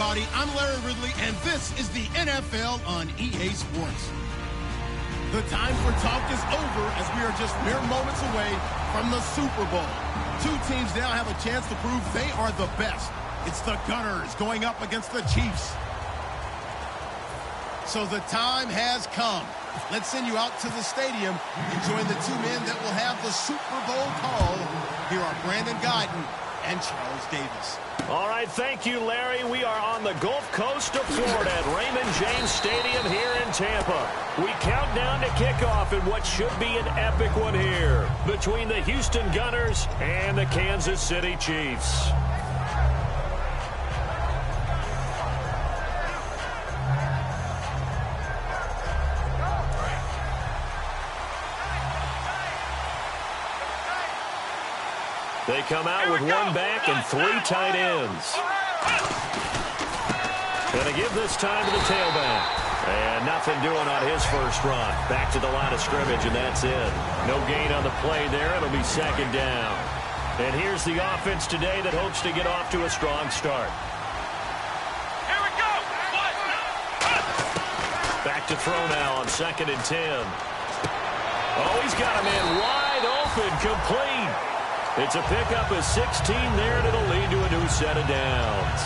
everybody. I'm Larry Ridley, and this is the NFL on EA Sports. The time for talk is over as we are just mere moments away from the Super Bowl. Two teams now have a chance to prove they are the best. It's the Gunners going up against the Chiefs. So the time has come. Let's send you out to the stadium and join the two men that will have the Super Bowl call. Here are Brandon Guyton and Charles Davis. All right, thank you, Larry. We are on the Gulf Coast of Florida at Raymond James Stadium here in Tampa. We count down to kickoff in what should be an epic one here between the Houston Gunners and the Kansas City Chiefs. They come out with one back and three tight ends. Gonna give this time to the tailback. And nothing doing on his first run. Back to the line of scrimmage, and that's it. No gain on the play there. It'll be second down. And here's the offense today that hopes to get off to a strong start. Here we go. Back to throw now on 2nd and 10. Oh, he's got a man wide open, complete. It's a pickup of 16 there, and it'll lead to a new set of downs.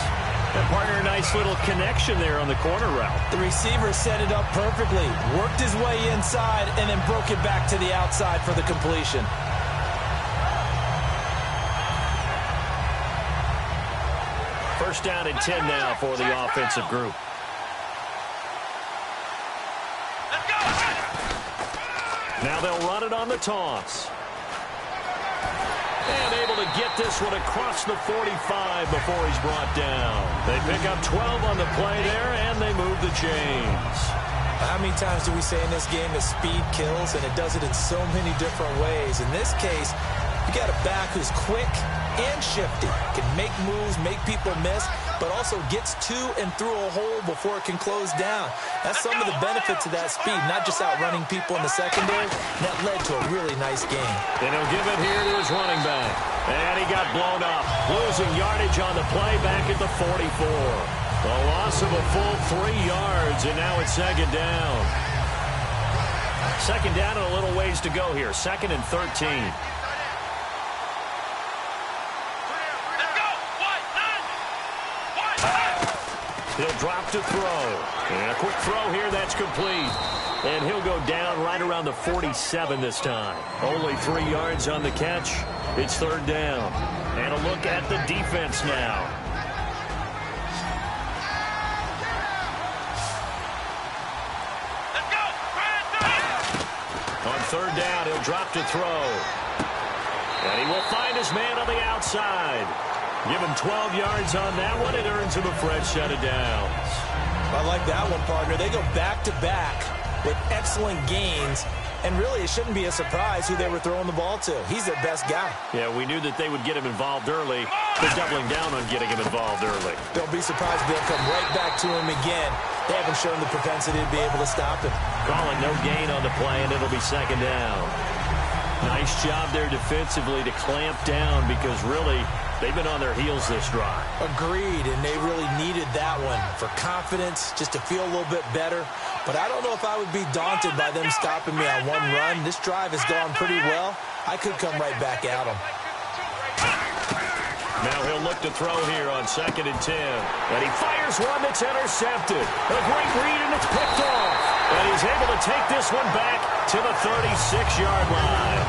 And partner, a nice little connection there on the corner route. The receiver set it up perfectly, worked his way inside, and then broke it back to the outside for the completion. First down and 10 now for the offensive group. Now they'll run it on the toss. And able to get this one across the 45 before he's brought down. They pick up 12 on the play there, and they move the chains. How many times do we say in this game that speed kills, and it does it in so many different ways? In this case, you got a back who's quick and shifty, can make moves, make people miss, but also gets to and through a hole before it can close down. That's some of the benefits of that speed, not just outrunning people in the secondary. That led to a really nice game. And he'll give it here to his running back. And he got blown up, losing yardage on the play back at the 44. A loss of a full 3 yards, and now it's second down. Second down and a little ways to go here. 2nd and 13. He'll drop to throw. And a quick throw here, that's complete. And he'll go down right around the 47 this time. Only 3 yards on the catch. It's third down. And a look at the defense now. Let's go. On third down, he'll drop to throw. And he will find his man on the outside. Give him 12 yards on that one. It earns him a fresh set of downs. I like that one, partner. They go back-to-back with excellent gains. And really, it shouldn't be a surprise who they were throwing the ball to. He's their best guy. Yeah, we knew that they would get him involved early. They're doubling down on getting him involved early. Don't be surprised if they'll come right back to him again. They haven't shown the propensity to be able to stop him. Calling no gain on the play, and it'll be second down. Nice job there defensively to clamp down because really they've been on their heels this drive. Agreed, and they really needed that one for confidence, just to feel a little bit better. But I don't know if I would be daunted by them stopping me on one run. This drive has gone pretty well. I could come right back at them. Now he'll look to throw here on 2nd and 10. And he fires one that's intercepted. A great read, and it's picked off. And he's able to take this one back to the 36-yard line.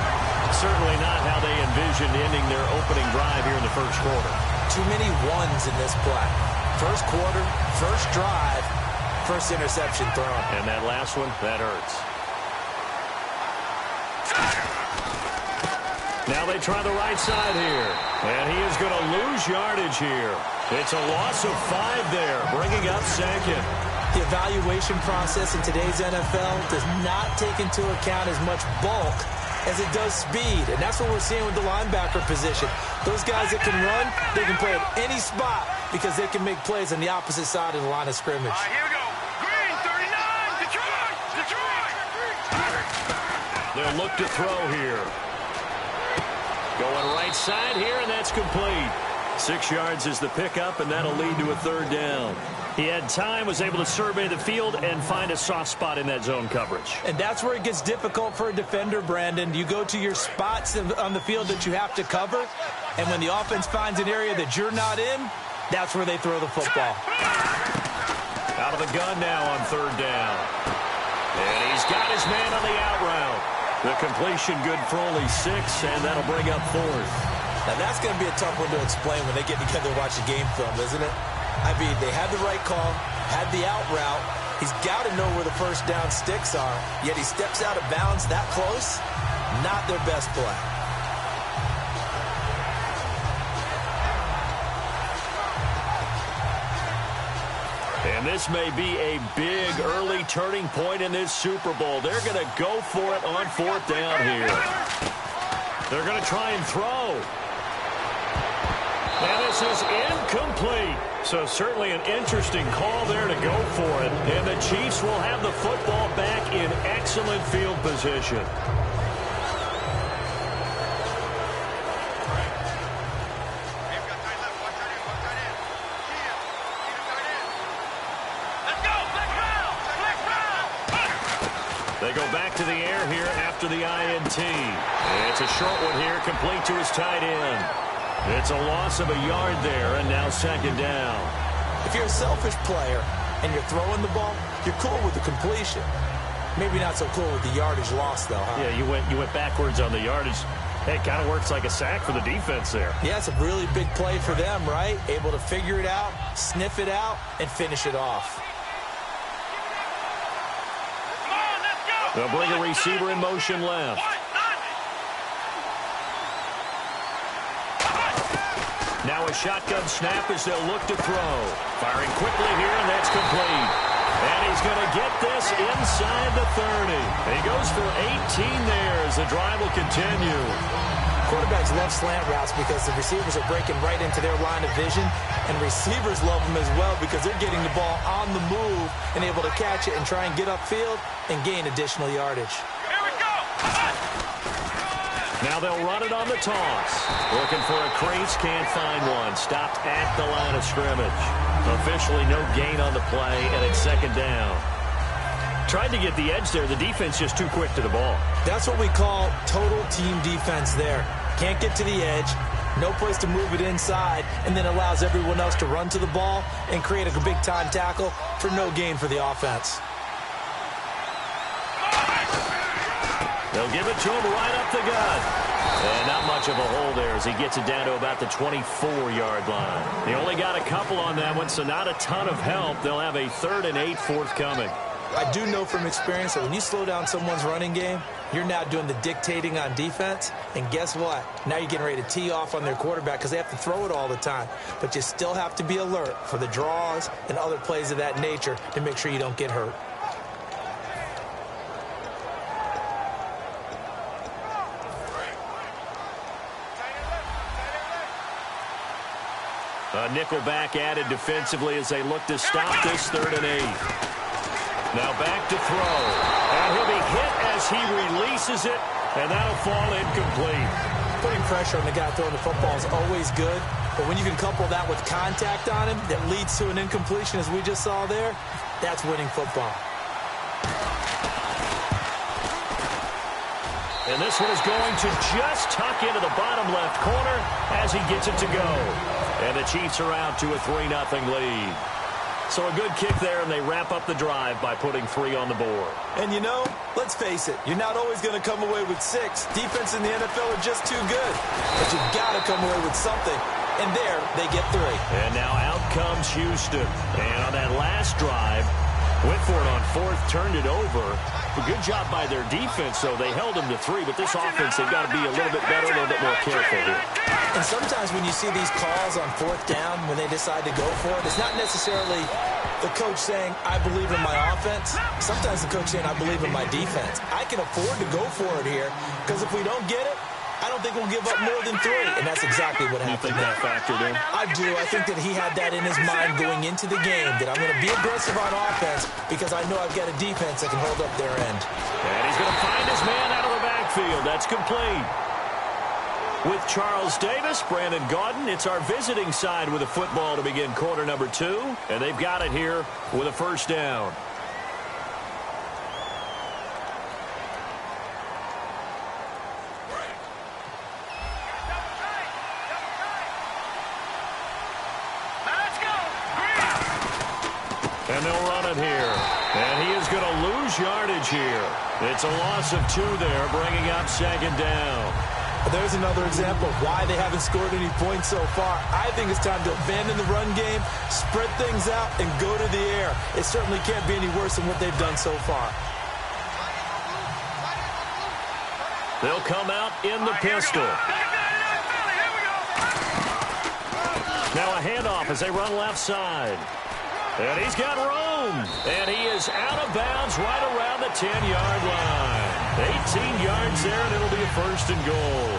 Certainly not how they envisioned ending their opening drive here in the first quarter. Too many ones in this play. First quarter, first drive, first interception thrown. And that last one, that hurts. Now they try the right side here. And he is going to lose yardage here. It's a loss of 5 there, bringing up second. The evaluation process in today's NFL does not take into account as much bulk as it does speed, and that's what we're seeing with the linebacker position. Those guys that can run, they can play at any spot because they can make plays on the opposite side of the line of scrimmage. All right, here we go. Green, 39, Detroit, Detroit. They'll look to throw here. Going right side here, and that's complete. 6 yards is the pickup, and that'll lead to a 3rd down. He had time, was able to survey the field and find a soft spot in that zone coverage. And that's where it gets difficult for a defender, Brandon. You go to your spots on the field that you have to cover, and when the offense finds an area that you're not in, that's where they throw the football. Out of the gun now on 3rd down. And he's got his man on the out route. The completion good for only 6, and that'll bring up 4th. Now, that's going to be a tough one to explain when they get together and watch the game film, isn't it? I mean, they had the right call, had the out route. He's got to know where the first down sticks are, yet he steps out of bounds that close. Not their best play. And this may be a big early turning point in this Super Bowl. They're going to go for it on 4th down here. They're going to try and throw. And this is incomplete. So certainly an interesting call there to go for it. And the Chiefs will have the football back in excellent field position. They go back to the air here after the INT. It's a short one here, complete to his tight end. It's a loss of a yard there, and now 2nd down. If you're a selfish player and you're throwing the ball, you're cool with the completion. Maybe not so cool with the yardage loss, though, huh? Yeah, you went backwards on the yardage. It kind of works like a sack for the defense there. Yeah, it's a really big play for them, right? Able to figure it out, sniff it out, and finish it off. They'll bring a receiver in motion left. Now a shotgun snap as they'll look to throw. Firing quickly here, and that's complete. And he's going to get this inside the 30. He goes for 18 there as the drive will continue. Quarterbacks love slant routes because the receivers are breaking right into their line of vision, and receivers love them as well because they're getting the ball on the move and able to catch it and try and get upfield and gain additional yardage. Here we go! Now they'll run it on the toss. Looking for a crease, can't find one. Stopped at the line of scrimmage. Officially no gain on the play, and it's 2nd down. Tried to get the edge there. The defense just too quick to the ball. That's what we call total team defense there. Can't get to the edge, no place to move it inside, and then allows everyone else to run to the ball and create a big-time tackle for no gain for the offense. They'll give it to him right up the gut. And not much of a hole there as he gets it down to about the 24-yard line. They only got a couple on that one, so not a ton of help. They'll have a 3rd and 8 forthcoming. I do know from experience that when you slow down someone's running game, you're now doing the dictating on defense. And guess what? Now you're getting ready to tee off on their quarterback because they have to throw it all the time. But you still have to be alert for the draws and other plays of that nature to make sure you don't get hurt. A nickel back added defensively as they look to stop this 3rd and 8. Now back to throw. And he'll be hit as he releases it, and that'll fall incomplete. Putting pressure on the guy throwing the football is always good, but when you can couple that with contact on him that leads to an incompletion as we just saw there, that's winning football. And this one is going to just tuck into the bottom left corner as he gets it to go. And the Chiefs are out to a 3-0 lead. So a good kick there, and they wrap up the drive by putting 3 on the board. And you know, let's face it, you're not always going to come away with 6. Defense in the NFL are just too good. But you've got to come away with something. And there, they get 3. And now out comes Houston. And on that last drive, went for it on 4th, turned it over. A good job by their defense, though. They held them to 3, but this offense, they've got to be a little bit better, a little bit more careful here. And sometimes when you see these calls on 4th down, when they decide to go for it, it's not necessarily the coach saying, I believe in my offense. Sometimes the coach saying, I believe in my defense. I can afford to go for it here, because if we don't get it, I don't think we'll give up more than 3. And that's exactly what happened. You think that factored in? I do. I think that he had that in his mind going into the game, that I'm going to be aggressive on offense because I know I've got a defense that can hold up their end. And he's going to find his man out of the backfield. That's complete. With Charles Davis, Brandon Gaudin, it's our visiting side with a football to begin quarter number 2, and they've got it here with a first down. And they'll run it here. And he is going to lose yardage here. It's a loss of 2 there, bringing up second down. There's another example of why they haven't scored any points so far. I think it's time to abandon the run game, spread things out, and go to the air. It certainly can't be any worse than what they've done so far. They'll come out in the pistol. Now a handoff as they run left side. And he's got room. And he is out of bounds right around the 10-yard line. 18 yards there, and it'll be a first and goal.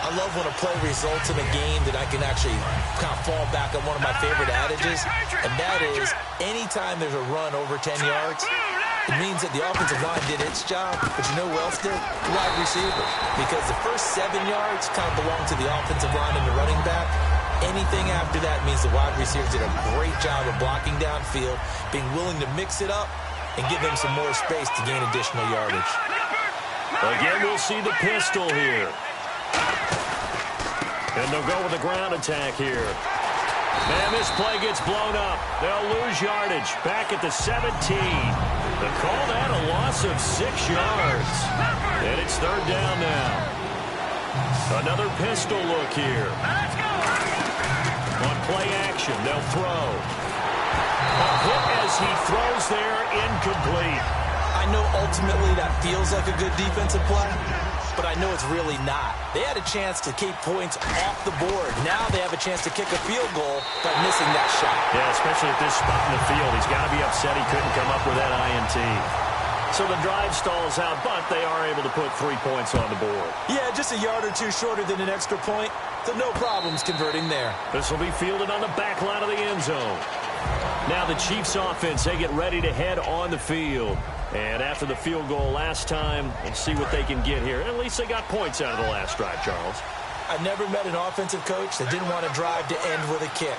I love when a play results in a game that I can actually kind of fall back on one of my favorite adages, and that is anytime there's a run over 10 yards, it means that the offensive line did its job, but you know who else did? The wide receiver. Because the first 7 yards kind of belong to the offensive line and the running back. Anything after that means the wide receivers did a great job of blocking downfield, being willing to mix it up, and give them some more space to gain additional yardage. Again, we'll see the pistol here. And they'll go with a ground attack here. And this play gets blown up. They'll lose yardage back at the 17. They call that a loss of 6 yards. And it's third down now. Another pistol look here. On play action, they'll throw. A hit as he throws there, incomplete. I know ultimately that feels like a good defensive play, but I know it's really not. They had a chance to keep points off the board. Now they have a chance to kick a field goal by missing that shot. Yeah, especially at this spot in the field. He's got to be upset he couldn't come up with that INT. So the drive stalls out, but they are able to put 3 points on the board. Yeah, just a yard or two shorter than an extra point, so no problems converting there. This will be fielded on the back line of the end zone. Now the Chiefs offense, they get ready to head on the field. And after the field goal last time, we'll see what they can get here. At least they got points out of the last drive, Charles. I've never met an offensive coach that didn't want to drive to end with a kick.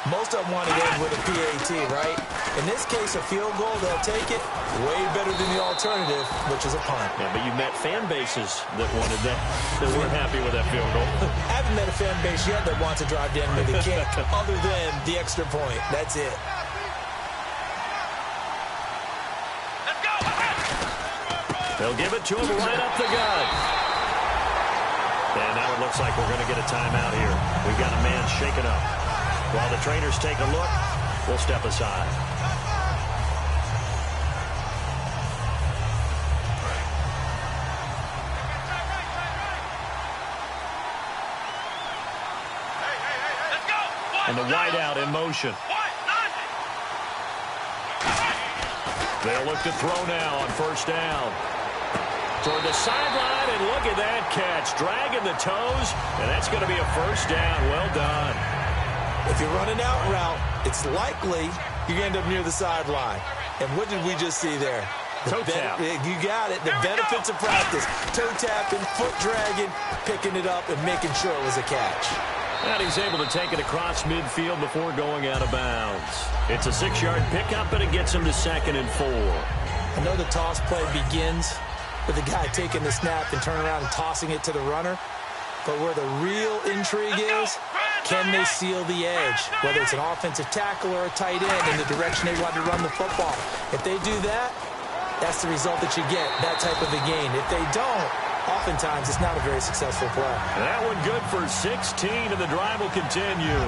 Most of them want to end with a PAT, right? In this case, a field goal, they'll take it. Way better than the alternative, which is a punt. Yeah, but you've met fan bases that wanted that, that weren't happy with that field goal. I haven't met a fan base yet that wants to drive to end with a kick other than the extra point. That's it. They'll give it to him right up the gut. And now it looks like we're going to get a timeout here. We've got a man shaken up. While the trainers take a look, we'll step aside. And the wideout in motion. They'll look to throw now on first down. Toward the sideline, and look at that catch. Dragging the toes, and that's going to be a first down. Well done. If you're running out route, it's likely you end up near the sideline. And what did we just see there? Toe tap. You got it. The benefits of practice. Toe tapping, foot dragging, picking it up, and making sure it was a catch. And he's able to take it across midfield before going out of bounds. It's a 6-yard pickup, and it gets him to 2nd and 4. I know the toss play begins with the guy taking the snap and turning around and tossing it to the runner. But where the real intrigue is, can they seal the edge? Whether it's an offensive tackle or a tight end in the direction they want to run the football. If they do that, that's the result that you get, that type of a gain. If they don't, oftentimes it's not a very successful play. That one good for 16, and the drive will continue.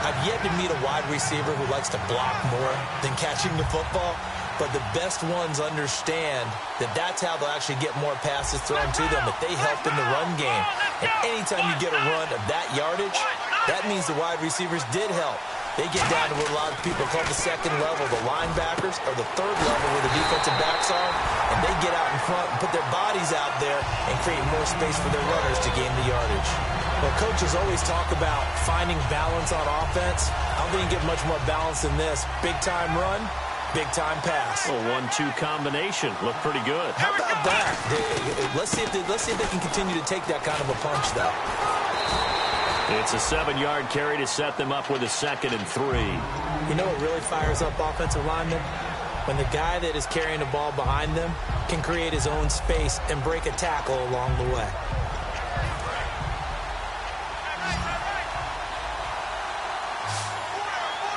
I've yet to meet a wide receiver who likes to block more than catching the football. But the best ones understand that that's how they'll actually get more passes thrown to them, that they help in the run game. And anytime you get a run of that yardage, that means the wide receivers did help. They get down to what a lot of people call the second level, the linebackers, or the third level where the defensive backs are, and they get out in front and put their bodies out there and create more space for their runners to gain the yardage. Well, coaches always talk about finding balance on offense. I don't think you get much more balance than this. Big-time run, Big-time pass. A 1-2 combination. Looked pretty good. How about that? Let's see if they can continue to take that kind of a punch, though. It's a 7-yard carry to set them up with a 2nd and 3. You know what really fires up offensive linemen? When the guy that is carrying the ball behind them can create his own space and break a tackle along the way.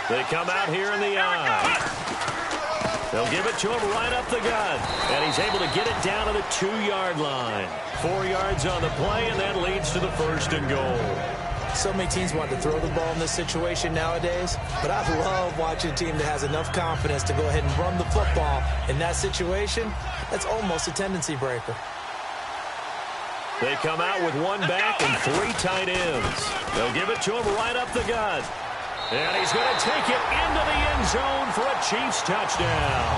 They come out here in the eye. They'll give it to him right up the gut. And he's able to get it down to the 2-yard line. 4 yards on the play, and that leads to the 1st and goal. So many teams want to throw the ball in this situation nowadays, but I love watching a team that has enough confidence to go ahead and run the football. In that situation, that's almost a tendency breaker. They come out with 1 back and 3 tight ends. They'll give it to him right up the gut. And he's going to take it into the end zone for a Chiefs touchdown.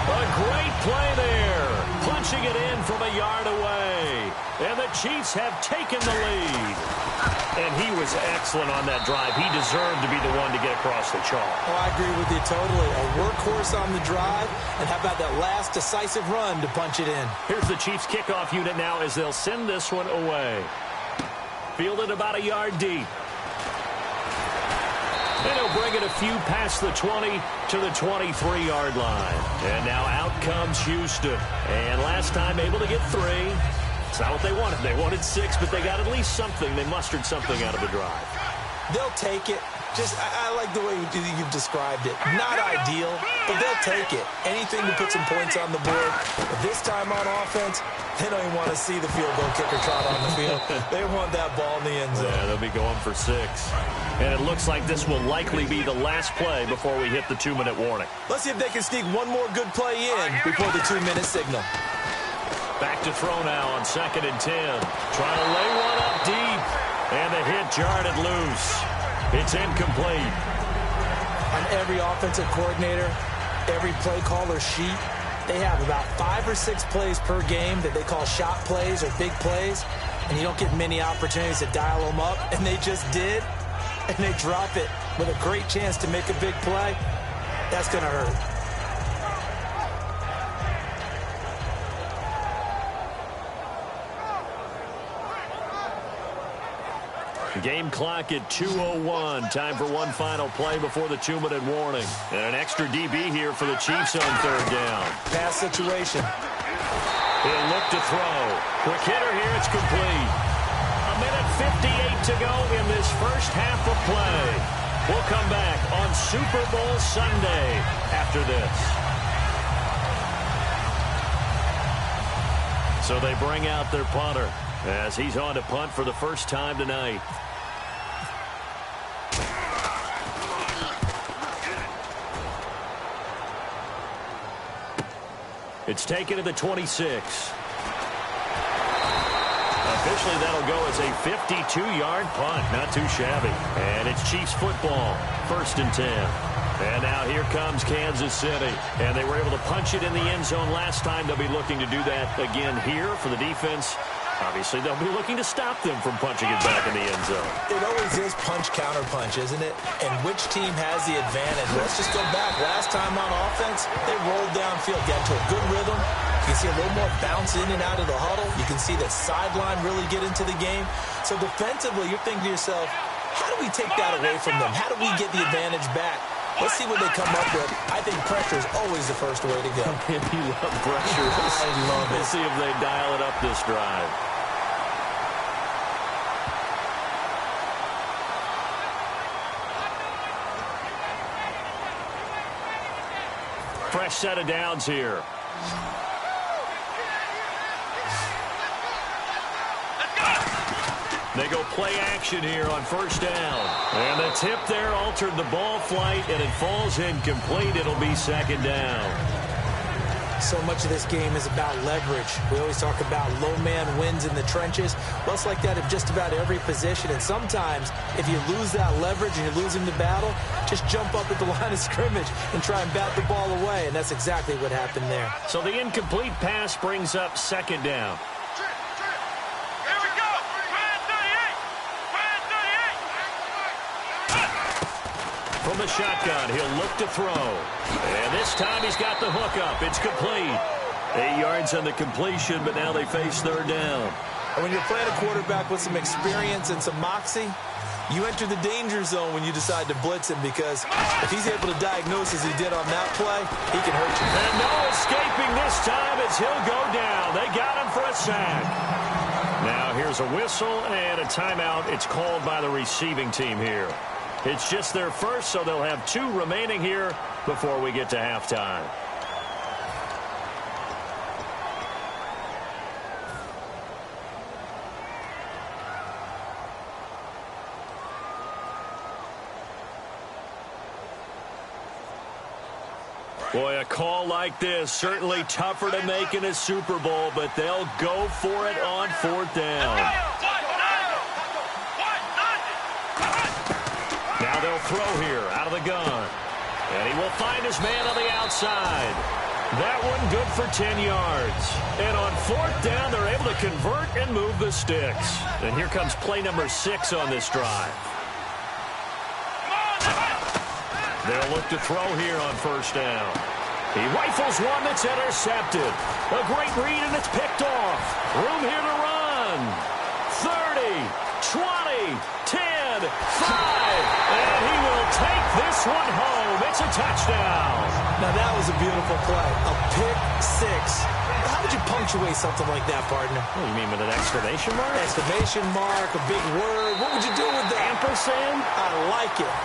A great play there. Punching it in from a yard away. And the Chiefs have taken the lead. And he was excellent on that drive. He deserved to be the one to get across the chalk. Oh, I agree with you totally. A workhorse on the drive. And how about that last decisive run to punch it in? Here's the Chiefs kickoff unit now as they'll send this one away. Fielded about a yard deep. And he'll bring it a few past the 20 to the 23-yard line. And now out comes Houston. And last time able to get 3. It's not what they wanted. They wanted 6, but they got at least something. They mustered something out of the drive. They'll take it. I like the way you've described it. Not ideal, but they'll take it. Anything to put some points on the board. But this time on offense, they don't even want to see the field goal kicker trot on the field. They want that ball in the end zone. Yeah, they'll be going for 6. And it looks like this will likely be the last play before we hit the 2-minute warning. Let's see if they can sneak one more good play in before the 2-minute signal. Back to throw now on 2nd and 10. Trying to lay one up deep. And the hit jarred it loose. It's incomplete. On every offensive coordinator, every play caller sheet, they have about 5 or 6 plays per game that they call shot plays or big plays. And you don't get many opportunities to dial them up. And they just did. And they drop it with a great chance to make a big play. That's going to hurt. Game clock at 2:01. Time for one final play before the 2-minute warning. And an extra DB here for the Chiefs on 3rd down. Pass situation. He'll look to throw. Quick hitter here. It's complete. 1:58 to go in this first half of play. We'll come back on Super Bowl Sunday after this. So they bring out their punter as he's on to punt for the first time tonight. It's taken to the 26. Officially, that'll go as a 52-yard punt. Not too shabby. And it's Chiefs football. 1st and 10. And now here comes Kansas City. And they were able to punch it in the end zone last time. They'll be looking to do that again here for the defense. Obviously, they'll be looking to stop them from punching it back in the end zone. It always is punch-counter-punch, isn't it? And which team has the advantage? Let's just go back. Last time on offense, they rolled downfield, got to a good rhythm. You can see a little more bounce in and out of the huddle. You can see the sideline really get into the game. So defensively, you're thinking to yourself, how do we take that away from them? How do we get the advantage back? Let's see what they come up with. I think pressure is always the first way to go. You love pressure. I love it. Let's see if they dial it up this drive. Fresh set of downs here. They go play action here on 1st down. And the tip there altered the ball flight, and it falls incomplete. It'll be 2nd down. So much of this game is about leverage. We always talk about low man wins in the trenches. Well, it's like that in just about every position. And sometimes, if you lose that leverage and you're losing the battle, just jump up at the line of scrimmage and try and bat the ball away. And that's exactly what happened there. So the incomplete pass brings up 2nd down. From the shotgun, he'll look to throw. And this time he's got the hook up. It's complete. 8 yards on the completion, but now they face third down. And when you're playing a quarterback with some experience and some moxie, you enter the danger zone when you decide to blitz him, because if he's able to diagnose as he did on that play, he can hurt you. And no escaping this time as he'll go down. They got him for a sack. Now here's a whistle and a timeout. It's called by the receiving team here. It's just their first, so they'll have 2 remaining here before we get to halftime. Boy, a call like this, certainly tougher to make in a Super Bowl, but they'll go for it on 4th down. Now they'll throw here out of the gun. And he will find his man on the outside. That one good for 10 yards. And on 4th down, they're able to convert and move the sticks. And here comes play number 6 on this drive. They'll look to throw here on 1st down. He rifles one that's intercepted. A great read, and it's picked off. Room here to run. 30, 20, 10, 5. And he will take this one home. It's a touchdown. Now, that was a beautiful play. A pick 6. How would you punctuate something like that, partner? What, you mean with an exclamation mark? Exclamation mark, a big word. What would you do with that? Ampersand? I like it.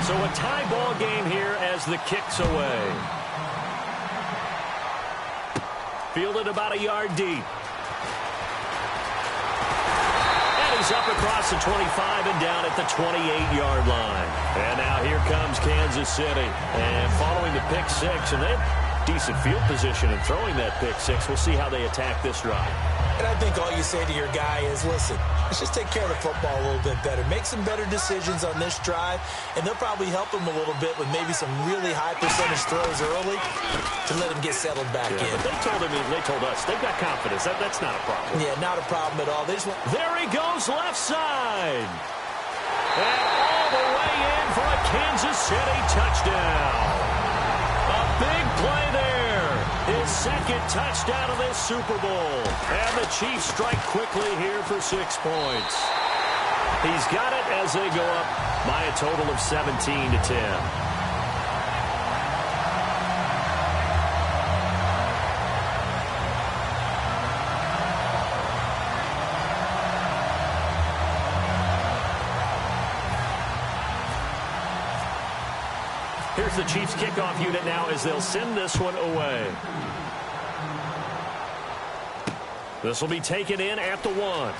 So a tie ball game here as the kick's away. Fielded about a yard deep. And he's up across the 25 and down at the 28-yard line. And now here comes Kansas City. And following the pick 6, and they have decent field position in throwing that pick 6. We'll see how they attack this drive. And I think all you say to your guy is, listen, let's just take care of the football a little bit better. Make some better decisions on this drive, and they'll probably help him a little bit with maybe some really high percentage throws early to let him get settled back in. But they told us they've got confidence. That's not a problem. Yeah, not a problem at all. They just want... There he goes, left side. And all the way in for a Kansas City touchdown. A big play there. His 2nd touchdown of this Super Bowl. And the Chiefs strike quickly here for 6 points. He's got it as they go up by a total of 17-10. Here's the Chiefs kickoff unit now as they'll send this one away. This will be taken in at the 1.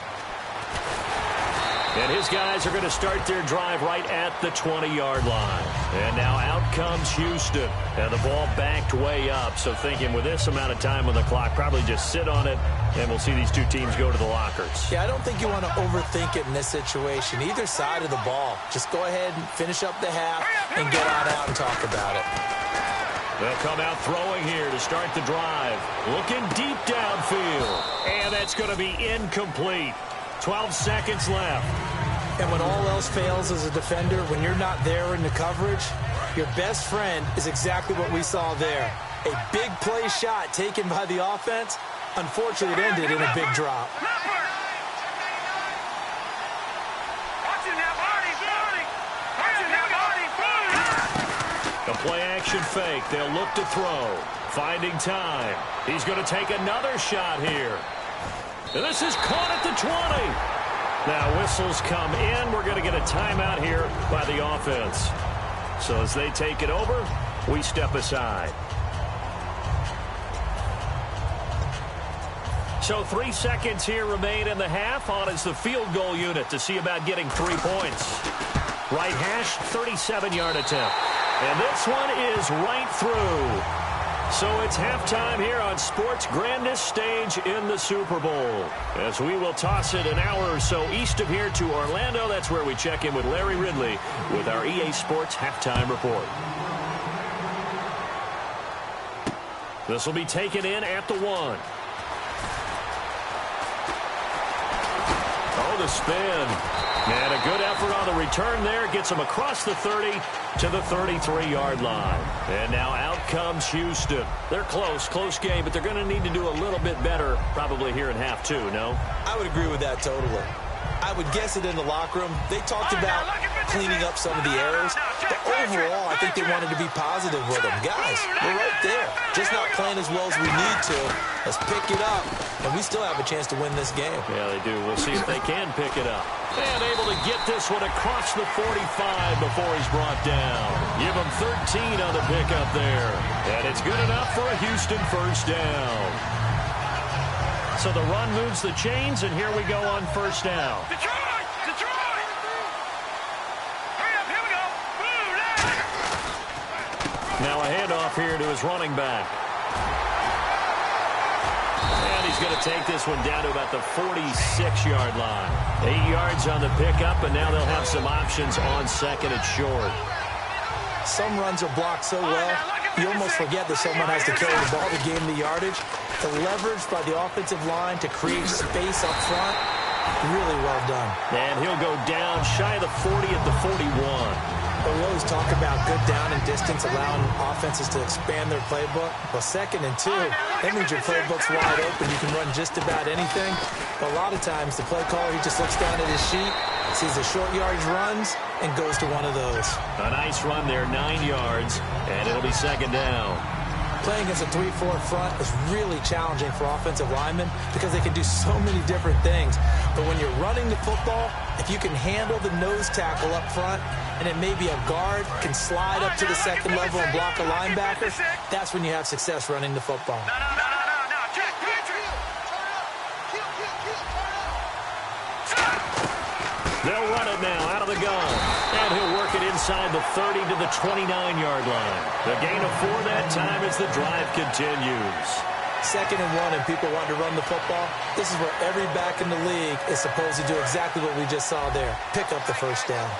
And his guys are going to start their drive right at the 20-yard line. And now out comes Houston. And the ball backed way up. So thinking with this amount of time on the clock, probably just sit on it, and we'll see these 2 teams go to the lockers. Yeah, I don't think you want to overthink it in this situation. Either side of the ball. Just go ahead and finish up the half and get on out and talk about it. They'll come out throwing here to start the drive. Looking deep downfield. And that's going to be incomplete. 12 seconds left. And when all else fails as a defender, when you're not there in the coverage, your best friend is exactly what we saw there. A big play shot taken by the offense. Unfortunately, it ended in a big drop. A play-action fake. They'll look to throw. Finding time. He's going to take another shot here. And this is caught at the 20. Now whistles come in. We're going to get a timeout here by the offense. So as they take it over, we step aside. So 3 seconds here remain in the half. On is the field goal unit to see about getting 3 points. Right hash, 37-yard attempt. And this one is right through. So it's halftime here on sports' grandest stage in the Super Bowl. As we will toss it an hour or so east of here to Orlando. That's where we check in with Larry Ridley with our EA Sports Halftime Report. This will be taken in at the 1. with a spin. And a good effort on the return there. Gets him across the 30 to the 33-yard line. And now out comes Houston. They're close game, but they're going to need to do a little bit better probably here in half two, no? I would agree with that totally. I would guess it in the locker room. They talked about cleaning up some of the errors, but overall, I think they wanted to be positive with them. Guys, we're right there. Just not playing as well as we need to. Let's pick it up, and we still have a chance to win this game. Yeah, they do. We'll see if they can pick it up. And able to get this one across the 45 before he's brought down. Give him 13 on the pickup there. And it's good enough for a Houston first down. So the run moves the chains, and here we go on first down. Detroit! Hurry up, here we go. Now a handoff here to his running back. And he's going to take this one down to about the 46-yard line. 8 yards on the pickup, and now they'll have some options on second and short. Some runs are blocked so well, you almost forget that someone has to carry the ball to gain the yardage. The leverage by the offensive line to create space up front, really well done. And he'll go down shy of the 40 at the 41. But we always talk about good down and distance, allowing offenses to expand their playbook. Well, 2nd and 2, that means your playbook's wide open. You can run just about anything. But a lot of times, the play caller, he just looks down at his sheet, sees the short yardage runs, and goes to one of those. A nice run there, 9 yards, and it'll be second down. Playing against a 3-4 front is really challenging for offensive linemen because they can do so many different things. But when you're running the football, if you can handle the nose tackle up front, and it may be a guard can slide up to the second level and block a linebacker, that's when you have success running the football. No, Jack, They'll run it now out of the gun. And he'll work it inside the 30 to the 29-yard line. The gain of 4 that time as the drive continues. 2nd and 1 and people want to run the football. This is where every back in the league is supposed to do exactly what we just saw there. Pick up the first down.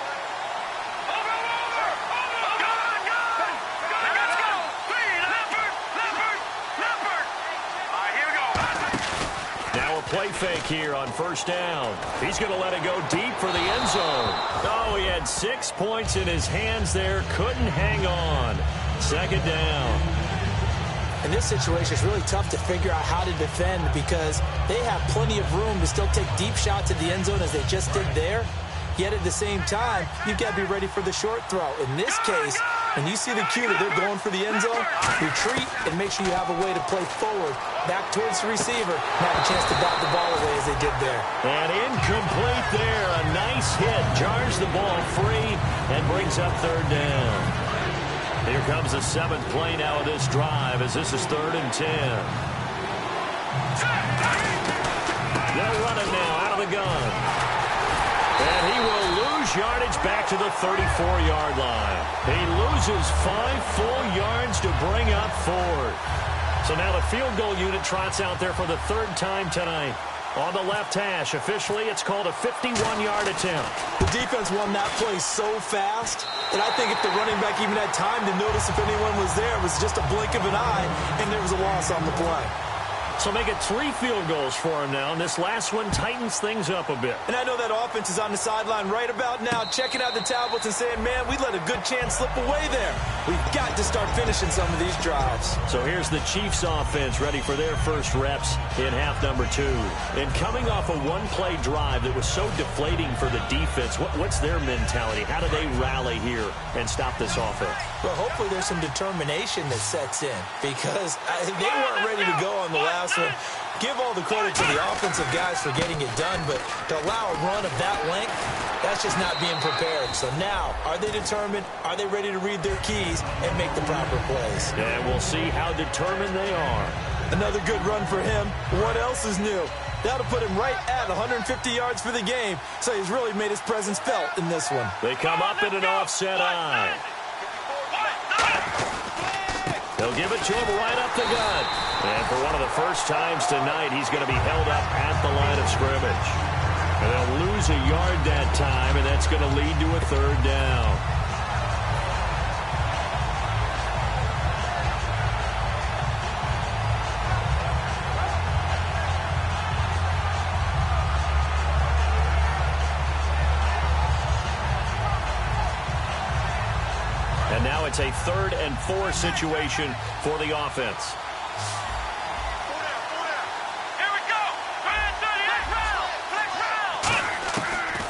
Play fake here on first down. He's going to let it go deep for the end zone. Oh, he had 6 points in his hands there. Couldn't hang on. Second down. In this situation, it's really tough to figure out how to defend because they have plenty of room to still take deep shots at the end zone as they just did there. Yet at the same time, you've got to be ready for the short throw. In this case, when you see the cue that they're going for the end zone, retreat and make sure you have a way to play forward, back towards the receiver, and have a chance to bat the ball away as they did there. And incomplete there. A nice hit. Jars the ball free and brings up third down. Here comes the 7th play now of this drive as this is 3rd and 10. They'll run it now out of the gun. And he will lose yardage back to the 34-yard line. He loses 5 full yards to bring up 4. So now the field goal unit trots out there for the 3rd time tonight. On the left hash, officially it's called a 51-yard attempt. The defense won that play so fast that I think if the running back even had time to notice if anyone was there, it was just a blink of an eye, and there was a loss on the play. So make it 3 field goals for him now, and this last one tightens things up a bit. And I know that offense is on the sideline right about now, checking out the tablets and saying, man, we let a good chance slip away there. We've got to start finishing some of these drives. So here's the Chiefs offense ready for their first reps in half number 2. And coming off a one-play drive that was so deflating for the defense, what's their mentality? How do they rally here and stop this offense? Well, hopefully there's some determination that sets in because they weren't ready to go on the last one. Give all the credit to the offensive guys for getting it done, but to allow a run of that length, that's just not being prepared. So now, are they determined? Are they ready to read their keys and make the proper plays? And we'll see how determined they are. Another good run for him. What else is new? That'll put him right at 150 yards for the game, so he's really made his presence felt in this one. They come up in an offset eye. They'll give it to him right up the gut. And for one of the first times tonight, he's going to be held up at the line of scrimmage. And they'll lose a yard that time, and that's going to lead to a 3rd down. now it's a 3rd and 4 situation for the offense.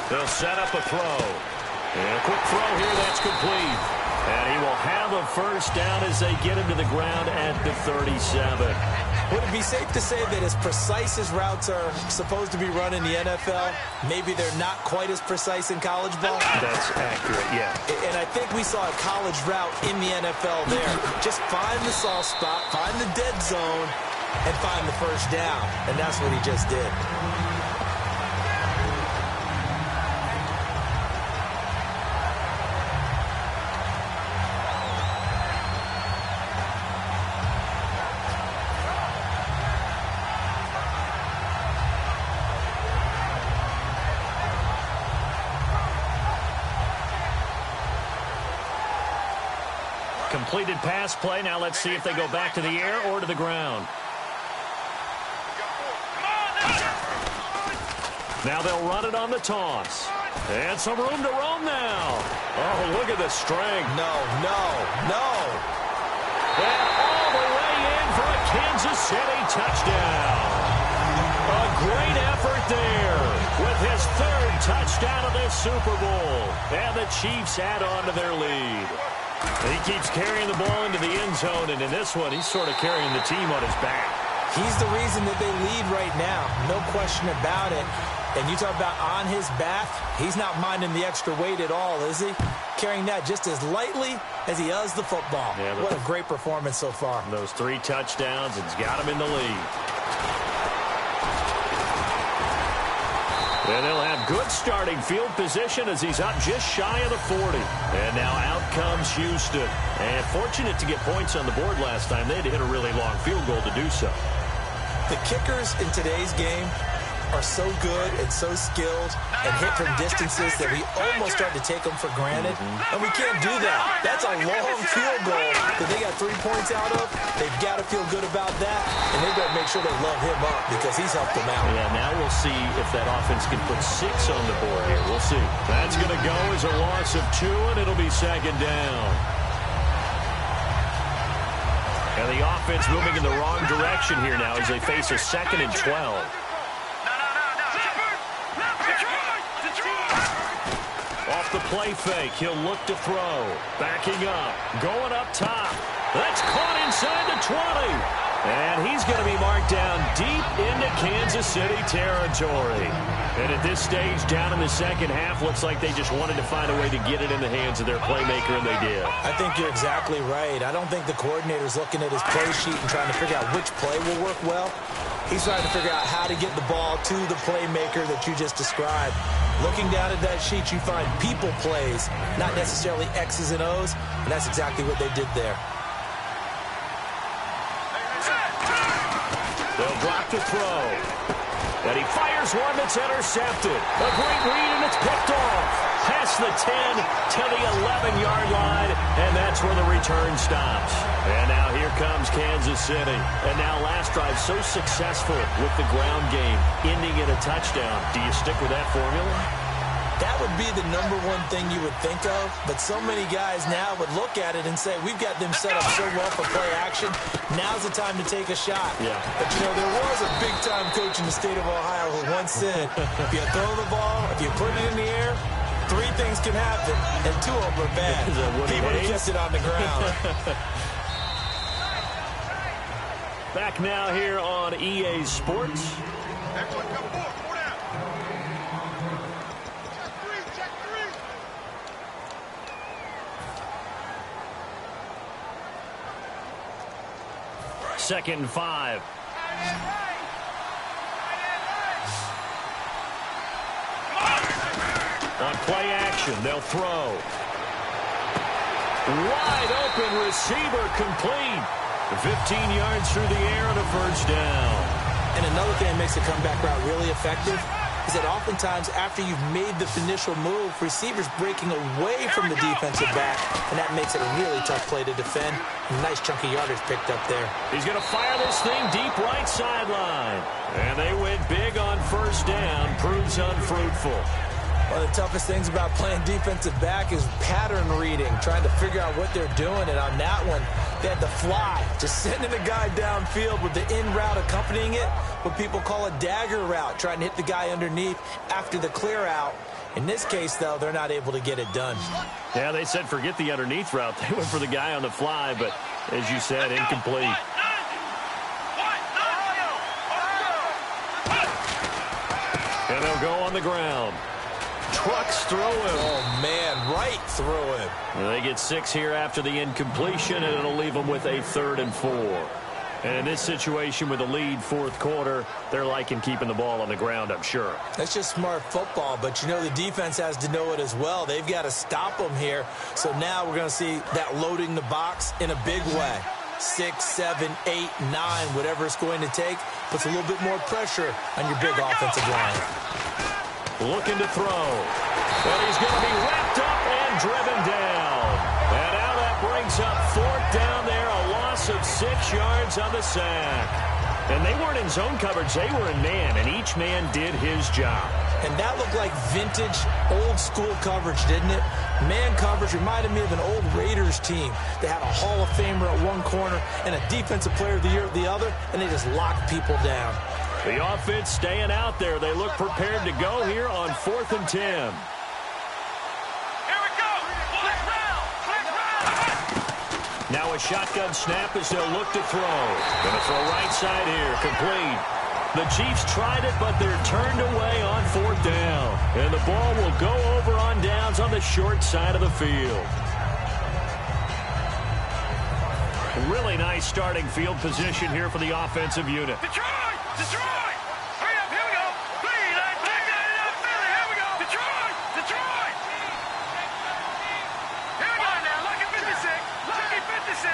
They'll set up a throw. And a quick throw here that's complete. And he will have a first down as they get him to the ground at the 37. Would it be safe to say that as precise as routes are supposed to be run in the NFL, maybe they're not quite as precise in college ball? That's accurate, yeah. And I think we saw a college route in the NFL there. Just find the soft spot, find the dead zone, and find the first down. And that's what he just did. Completed pass play. Now let's see if they go back to the air or to the ground. Now they'll run it on the toss. And some room to roam now. Oh, look at the strength. No. And all the way in for a Kansas City touchdown. A great effort there with his 3rd touchdown of this Super Bowl. And the Chiefs add on to their lead. He keeps carrying the ball into the end zone, and in this one, he's sort of carrying the team on his back. He's the reason that they lead right now. No question about it. And you talk about on his back, he's not minding the extra weight at all, is he? Carrying that just as lightly as he does the football. Yeah, what a great performance so far. Those 3 touchdowns, it's got him in the lead. And they'll have good starting field position as he's up just shy of the 40. And now out comes Houston. And fortunate to get points on the board last time. They had to hit a really long field goal to do so. The kickers in today's game are so good and so skilled and hit from distances that we almost start to take them for granted. And we can't do that. That's a long field goal that they got 3 points out of. They've got to feel good about that, and they better make sure they love him up because he's helped them out. Yeah, now we'll see if that offense can put 6 on the board here. We'll see. That's going to go as a loss of 2, and it'll be 2nd down. And the offense moving in the wrong direction here now as they face a 2nd and 12. Off the play fake, he'll look to throw. Backing up, going up top. That's caught inside the 20. And he's going to be marked down deep into Kansas City territory. And at this stage, down in the second half, looks like they just wanted to find a way to get it in the hands of their playmaker, and they did. I think you're exactly right. I don't think the coordinator's looking at his play sheet and trying to figure out which play will work well. He's trying to figure out how to get the ball to the playmaker that you just described. Looking down at that sheet, you find people plays, not necessarily X's and O's, and that's exactly what they did there. They'll drop the throw. And he fires one that's intercepted. A great read, and it's picked off. Past the 10 to the 11-yard line, and that's where the return stops. And now here comes Kansas City. And now last drive so successful with the ground game, ending in a touchdown. Do you stick with that formula? That would be the number one thing you would think of, but so many guys now would look at it and say, we've got them set up so well for play action, now's the time to take a shot. Yeah. But, you know, there was a big-time coach in the state of Ohio who once said, if you throw the ball, if you put it in the air, 3 things can happen, and 2 of them are bad. He would have kept it on the ground. Back now here on EA Sports. Second and 5. On play action, they'll throw. Wide open receiver complete. 15 yards through the air and a first down. And another thing that makes the comeback route really effective is that oftentimes after you've made the initial move, receivers breaking away from the defensive back, and that makes it a really tough play to defend. A nice chunk of yardage picked up there. He's going to fire this thing deep right sideline. And they went big on first down. Proves unfruitful. One of the toughest things about playing defensive back is pattern reading, trying to figure out what they're doing. And on that one, they had to fly, just sending a guy downfield with the in route accompanying it, what people call a dagger route, trying to hit the guy underneath after the clear out. In this case, though, they're not able to get it done. Yeah, they said forget the underneath route. They went for the guy on the fly, but as you said, incomplete. And they'll go on the ground. Trucks through him. Oh, man, right through him. They get 6 here after the incompletion, and it'll leave them with a 3rd and 4. And in this situation with a lead, 4th quarter, they're liking keeping the ball on the ground, I'm sure. That's just smart football, but you know the defense has to know it as well. They've got to stop them here. So now we're going to see that loading the box in a big way. 6, 7, 8, 9, whatever it's going to take, puts a little bit more pressure on your big offensive line. Looking to throw. And he's going to be wrapped up and driven down. And now that brings up 4th down there, a loss of 6 yards on the sack. And they weren't in zone coverage, they were in man, and each man did his job. And that looked like vintage, old-school coverage, didn't it? Man coverage reminded me of an old Raiders team. They had a Hall of Famer at one corner and a Defensive Player of the Year at the other, and they just locked people down. The offense staying out there. They look prepared to go here on 4th and 10. Here we go. Now a shotgun snap as they'll look to throw. Going to throw right side here, complete. The Chiefs tried it, but they're turned away on 4th down. And the ball will go over on downs on the short side of the field. Really nice starting field position here for the offensive unit. Detroit! Detroit! Hurry up, here we go. Three, nine, back down in that Philly. Here we go. Detroit! Detroit! Here we go now. Lucky 56. Lucky 56.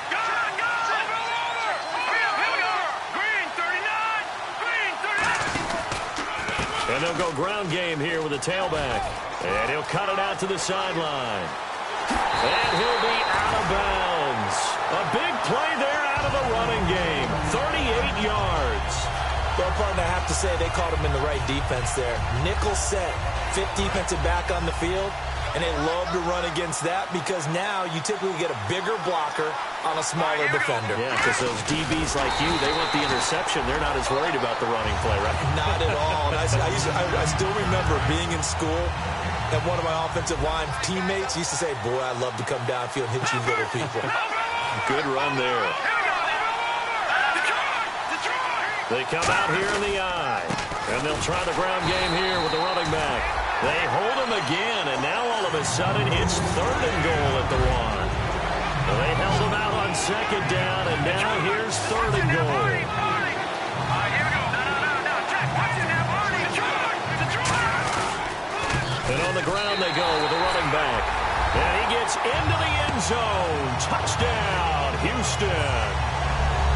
Go! Go! Over! Hurry up, here we go. Green 39. Green 39. And they'll go ground game here with a tailback. And he'll cut it out to the sideline. And he'll be out of bounds. A big play there out of the running game. 38 yards. Well, partner, I have to say they caught him in the right defense there. Nickel set, 5th defensive back on the field, and they love to run against that because now you typically get a bigger blocker on a smaller defender. Yeah, because those DBs like you, they want the interception. They're not as worried about the running play, right? Not at all. And I still remember being in school, and one of my offensive line teammates used to say, boy, I'd love to come downfield and hit you little people. Good run there. They come out here in the eye. And they'll try the ground game here with the running back. They hold him again, and now all of a sudden it's 3rd and goal at the 1. Well, they held him out on 2nd down, and now here's 3rd and goal. And on the ground they go with the running back. And he gets into the end zone. Touchdown, Houston.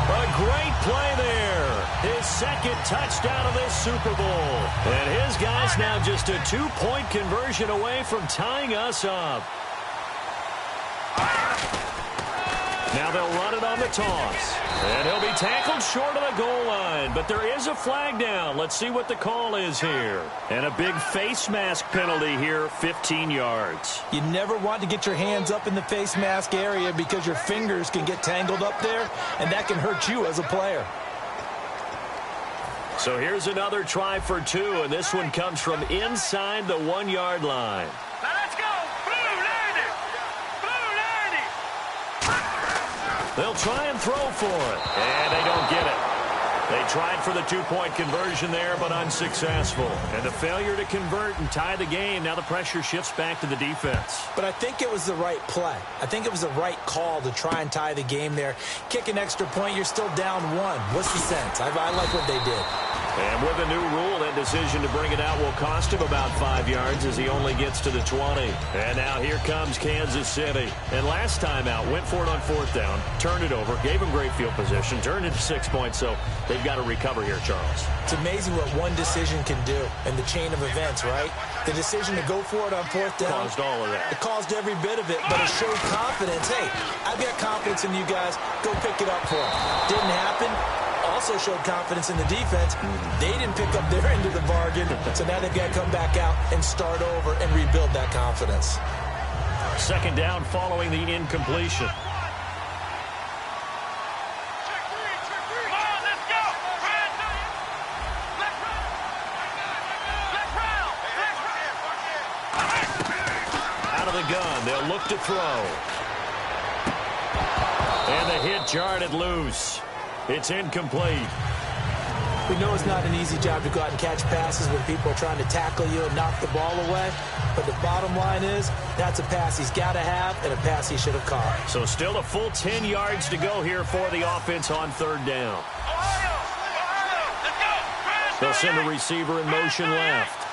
A great play there. His 2nd touchdown of this Super Bowl. And his guys now just a 2-point conversion away from tying us up. Now they'll run it on the toss. And he'll be tackled short of the goal line. But there is a flag down. Let's see what the call is here. And a big face mask penalty here, 15 yards. You never want to get your hands up in the face mask area because your fingers can get tangled up there, and that can hurt you as a player. So here's another try for 2, and this one comes from inside the 1-yard line. Now let's go. Blue 90. Blue 90. They'll try and throw for it, and they don't get it. They tried for the 2-point conversion there, but unsuccessful. And the failure to convert and tie the game, now the pressure shifts back to the defense. But I think it was the right play. I think it was the right call to try and tie the game there. Kick an extra point, you're still down 1. What's the sense? I like what they did. And with a new rule, that decision to bring it out will cost him about 5 yards as he only gets to the 20. And now here comes Kansas City. And last time out, went for it on 4th down, turned it over, gave him great field position, turned it to 6 points, so they've got to recover here, Charles. It's amazing what one decision can do in the chain of events, right? The decision to go for it on 4th down. Caused all of that. It caused every bit of it, but it showed confidence. Hey, I've got confidence in you guys. Go pick it up for them. Didn't happen. also showed confidence in the defense. They didn't pick up their end of the bargain, so now they've got to come back out and start over and rebuild that confidence. Second down following the incompletion. Out of the gun, they'll look to throw. And the hit jarred it loose. It's incomplete. We know it's not an easy job to go out and catch passes when people are trying to tackle you and knock the ball away. But the bottom line is, that's a pass he's got to have and a pass he should have caught. So still a full 10 yards to go here for the offense on third down. They'll send the receiver in motion left.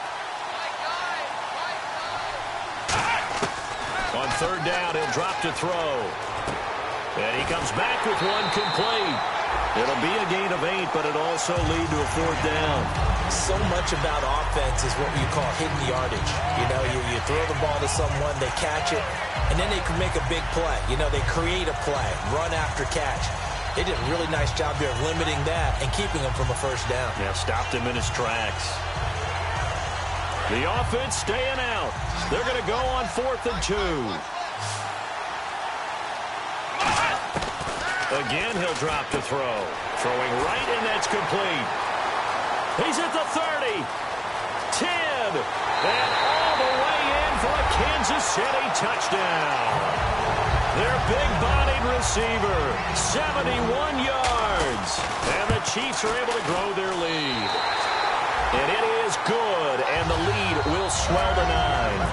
On third down, he'll drop to throw. And he comes back with one complete. It'll be a gain of 8, but it'll also lead to a fourth down. So much about offense is what you call hidden yardage. You know, you throw the ball to someone, they catch it, and then they can make a big play. You know, they create a play, run after catch. They did a really nice job here of limiting that and keeping him from a first down. Yeah, stopped him in his tracks. The offense staying out. They're going to go on 4th and 2. Again, he'll drop to throw. Throwing right, and that's complete. He's at the 30. 10. And all the way in for a Kansas City touchdown. Their big-bodied receiver, 71 yards. And the Chiefs are able to grow their lead. And it is good, and the lead will swell to 9.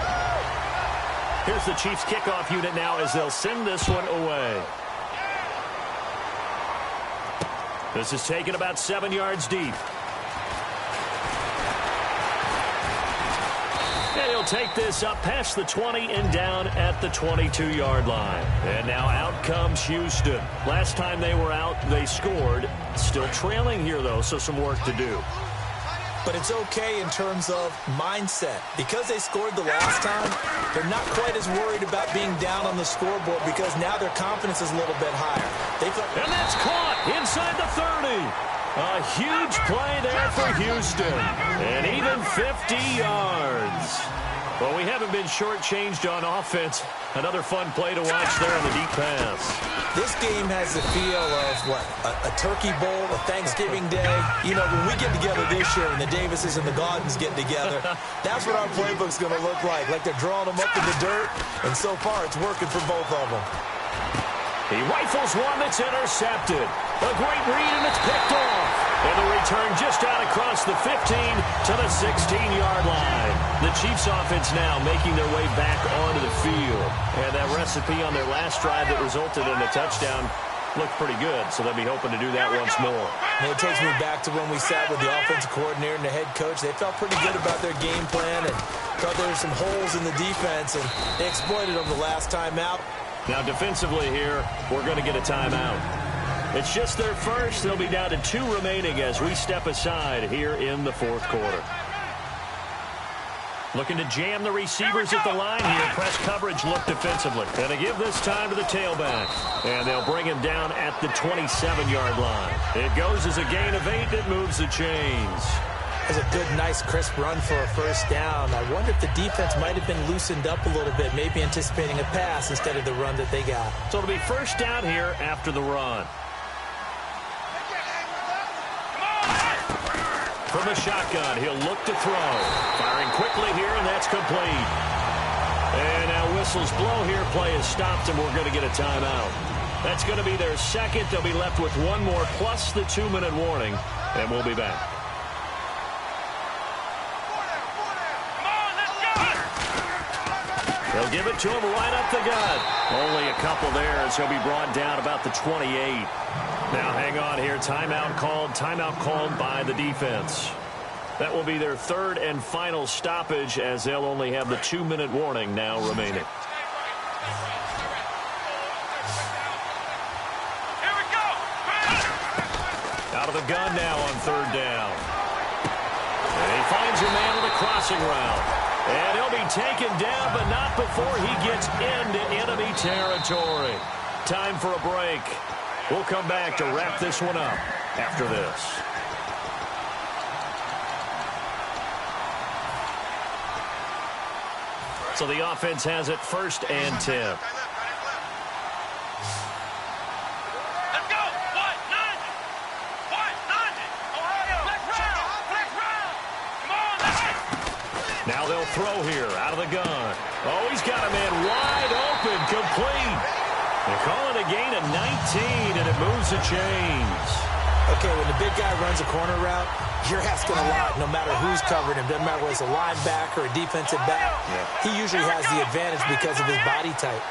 Here's the Chiefs kickoff unit now as they'll send this one away. This is taken about 7 yards deep. And he'll take this up past the 20 and down at the 22-yard line. And now out comes Houston. Last time they were out, they scored. Still trailing here, though, so some work to do. But it's okay in terms of mindset. Because they scored the last time, they're not quite as worried about being down on the scoreboard because now their confidence is a little bit higher. And that's caught inside the 30. A huge play there for Houston. And even 50 yards. Well, we haven't been shortchanged on offense. Another fun play to watch there on the deep pass. This game has the feel of, what, a turkey bowl, a Thanksgiving day. You know, when we get together this year and the Davises and the Gaudens get together, that's what our playbook's going to look like. Like they're drawing them up in the dirt, and so far it's working for both of them. He rifles one that's intercepted. A great read, and it's picked off. And the return just out across the 15 to the 16-yard line. The Chiefs offense now making their way back onto the field. And that recipe on their last drive that resulted in a touchdown looked pretty good, so they'll be hoping to do that once more. And it takes me back to when we sat with the offensive coordinator and the head coach. They felt pretty good about their game plan and thought there were some holes in the defense, and they exploited them the last time out. Now, defensively here, we're going to get a timeout. It's just their first. They'll be down to 2 remaining as we step aside here in the fourth quarter. Looking to jam the receivers at the line here. Press coverage look defensively. And they give this time to the tailback. And they'll bring him down at the 27-yard line. It goes as a gain of 8. It moves the chains. That's a good, nice, crisp run for a first down. I wonder if the defense might have been loosened up a little bit, maybe anticipating a pass instead of the run that they got. So it'll be first down here after the run. From the shotgun, he'll look to throw. Firing quickly here, and that's complete. And now whistles blow here. Play is stopped, and we're going to get a timeout. That's going to be their second. They'll be left with one more, plus the 2-minute warning, and we'll be back. They'll give it to him right up the gut. Only a couple there as he'll be brought down about the 28. Now hang on here. Timeout called by the defense. That will be their third and final stoppage as they'll only have the 2-minute warning now remaining. Here we go. Out of the gun now on third down. And he finds a man on the crossing route. And he'll be taken down, but not before he gets into enemy territory. Time for a break. We'll come back to wrap this one up. after this. So the offense has it 1st and 10. Now they'll throw here out of the gun. Oh, he's got a man wide open, complete. They're calling a gain of 19, and it moves the chains. Okay, when the big guy runs a corner route, you're asking a lot no matter who's covering him. Doesn't matter whether it's a linebacker or a defensive back. Yeah. He usually has the advantage because of his body type.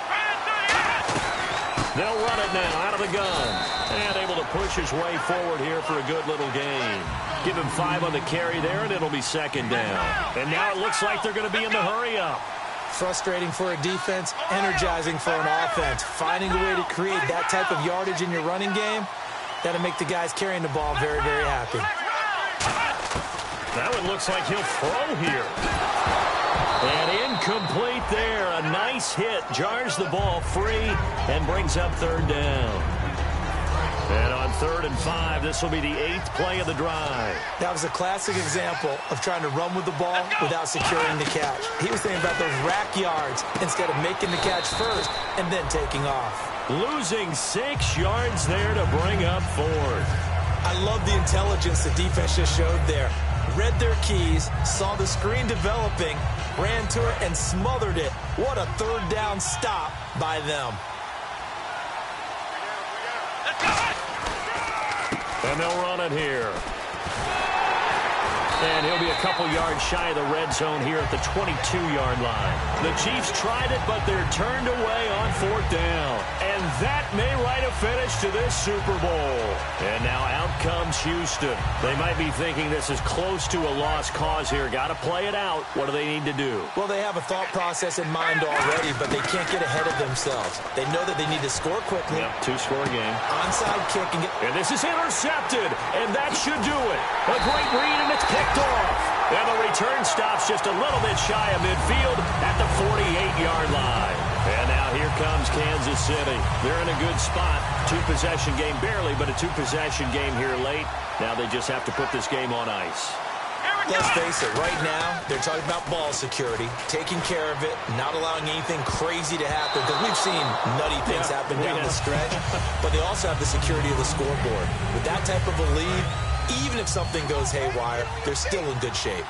They'll run it now out of the gun. And able to push his way forward here for a good little gain. Give him 5 on the carry there, and it'll be 2nd down. And now it looks like they're going to be in the hurry-up. Frustrating for a defense, energizing for an offense. Finding a way to create that type of yardage in your running game, that'll make the guys carrying the ball very, very happy. Now it looks like he'll throw here. And incomplete there. A nice hit. Jars the ball free and brings up 3rd down. And on 3rd and 5, this will be the 8th play of the drive. That was a classic example of trying to run with the ball without securing the catch. He was thinking about those rack yards instead of making the catch first and then taking off. Losing 6 yards there to bring up 4th. I love the intelligence the defense just showed there. Read their keys, saw the screen developing, ran to it, and smothered it. What a 3rd down stop by them. And they'll run it here. And he'll be a couple yards shy of the red zone here at the 22-yard line. The Chiefs tried it, but they're turned away on 4th down. And that may write a finish to this Super Bowl. And now out comes Houston. They might be thinking this is close to a lost cause here. Got to play it out. What do they need to do? Well, they have a thought process in mind already, but they can't get ahead of themselves. They know that they need to score quickly. Yep, 2-score game. Onside kick. And this is intercepted. And that should do it. A great read, and it's picked off. And the return stops just a little bit shy of midfield at the 48-yard line. And now here comes Kansas City. They're in a good spot. 2-possession game barely, but a 2-possession game here late. Now they just have to put this game on ice. Let's face it, right now, they're talking about ball security, taking care of it, not allowing anything crazy to happen, because we've seen nutty things happen down the stretch, but they also have the security of the scoreboard. With that type of a lead, even if something goes haywire, they're still in good shape.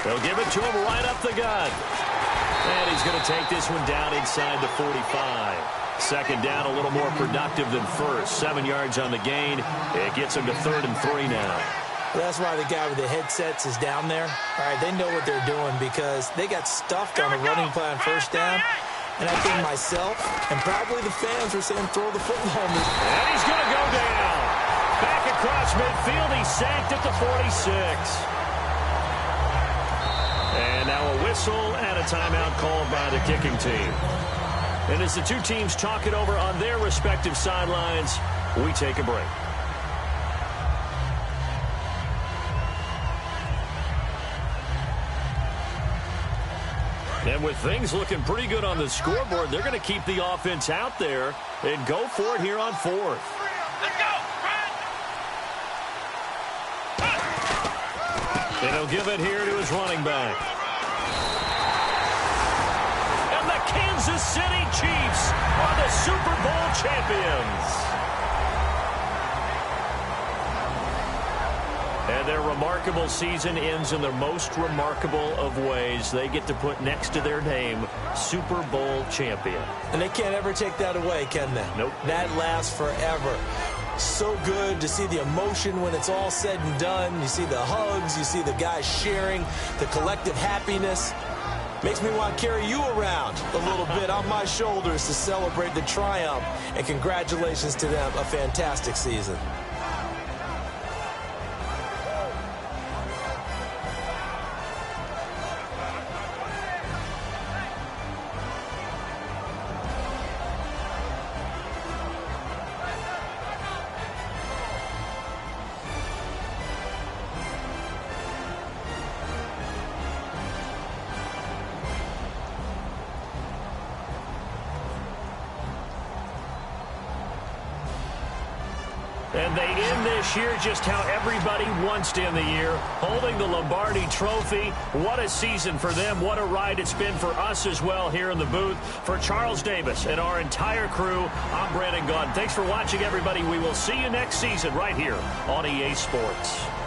They'll give it to him right up the gut. And he's going to take this one down inside the 45. 2nd down, a little more productive than first. 7 yards on the gain. It gets him to 3rd and 3 now. Well, that's why the guy with the headsets is down there. All right, they know what they're doing because they got stuffed on a running play on 1st down. And I think myself and probably the fans were saying throw the football. And he's going to go down. Back across midfield. He's sacked at the 46. And now a whistle and a timeout called by the kicking team. And as the two teams talk it over on their respective sidelines, we take a break. And with things looking pretty good on the scoreboard, they're going to keep the offense out there and go for it here on 4th. Let's go! And he'll give it here to his running back. And the Kansas City Chiefs are the Super Bowl champions. And their remarkable season ends in the most remarkable of ways. They get to put next to their name, Super Bowl champion. And they can't ever take that away, can they? Nope. That lasts forever. So good to see the emotion when it's all said and done. You see the hugs, you see the guys sharing, the collective happiness. Makes me want to carry you around a little bit on my shoulders to celebrate the triumph. And congratulations to them, a fantastic season. And they end this year just how everybody wants to end the year, holding the Lombardi Trophy. What a season for them. What a ride it's been for us as well here in the booth. For Charles Davis and our entire crew, I'm Brandon Gaudin. Thanks for watching, everybody. We will see you next season right here on EA Sports.